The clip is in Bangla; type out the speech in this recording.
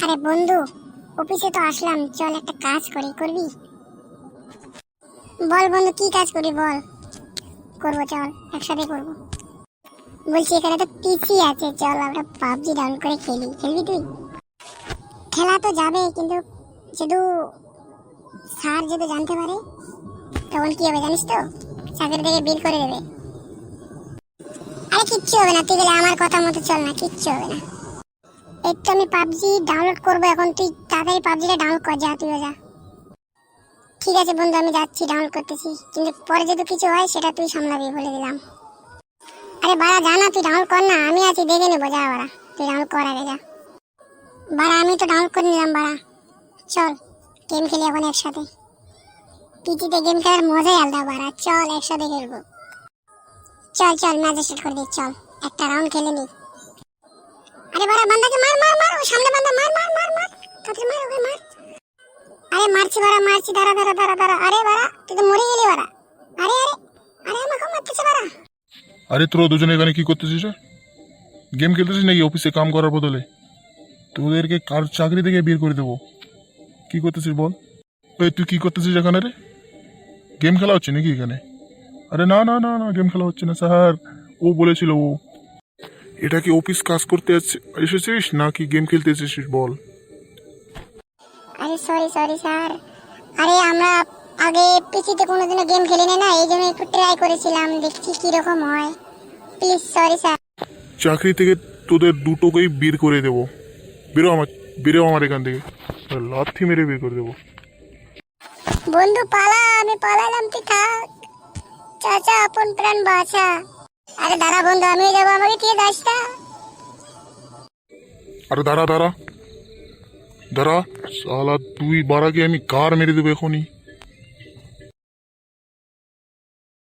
আরে বন্ধু, অফিসে তো আসলাম, চল একটা কাজ করি, করবি? বল বন্ধু, কি কাজ করি বল। করবো, চল একসাথে করবো। বলছি এখানে তো পিসি আছে, চল আমরা পাবজি ডাউনলোড করে খেলি। খেলবি তুই? খেলা তো যাবে, কিন্তু যদি স্যার যদি জানতে পারে তখন কি হবে জানিস তো? চাকরি থেকে বের করে দেবে। আরে কিচ্ছু হবে না, তুই গেলে আমার কথা মতো চল না, কিচ্ছু হবে না। এই তো আমি পাবজি ডাউনলোড করবো এখন, তুই তাড়াতাড়ি পাবজিটা ডাউনলোড কর, যা তুই যা। ঠিক আছে বন্ধু, আমি যাচ্ছি, ডাউনলোড করতেছি, কিন্তু পরে যদি কিছু হয় সেটা তুই সামলাবি, বলে দিলাম। আরে বাড়া যা না, তুই ডাউনলোড কর না, আমি আছি, দেখে নেবো, যা বাড়া, তুই ডাউনলোড কর আগে, যা। বাড়া আমি তো ডাউনলোড করে নিলাম বাড়া। চল গেম খেলি এখন একসাথে। পিটিতে গেম খেলার মজাই আলাদা বাড়া, চল একসাথে খেলবো। চল চল ম্যাচ স্টার্ট করে দিই, চল একটা রাউন্ড খেলে নি। আরে বাড়া বান্দাকে মার মার মার, ও সামনে বান্দা, মার মার মার মার, তাড়াতাড়ি মার ওকে মার। আরে মারছি বাড়া, মারছি, দাঁড়া দাঁড়া দাঁড়া দাঁড়া। আরে বাড়া তুই তো মরে গেলি বাড়া। আরে আরে আরে আমাকে মারতেছে বাড়া। আরে তোরা দুজনে এখানে কি করতেছিস? গেম খেলতেছিস নাকি অফিসে কাম করার বদলে? তোদেরকে কার চাকরি থেকে বের করে দেবো। কি করতেছিস বল? ওই তুই কি করতেছিস এখানে রে? গেম খেলা হচ্ছে নাকি এখানে? আরে না না না না, গেম খেলা হচ্ছে না স্যার, ও বলেছিল ও। এটা কি অফিস কাজ করতে এসেছিস নাকি গেম খেলতে এসেছিস বল? আরে সরি সরি স্যার, আরে আমরা আগে পিসিতে কোনোদিনও গেম খেলি না, এই জন্য একটু ট্রাই করেছিলাম, দেখছি কিরকম হয়। Please sorry sir. চাকরি থেকে তোদের দুটোকেই বের করে দেবো। বেরো আমার এখান থেকে, লাথি মেরে বের করে দেবো। বন্ধু পালা, আমি পালালাম, তুই থাক। চাচা আপন প্রাণ বাঁচা। আরে দাঁড়া বন্ধু, আমিও যাবো, আমাকে দিয়ে যাস না। আরে দাঁড়া দাঁড়া দাঁড়া, শালা তুই বাড়াকে আমি কার মেরে দেবো এখনই।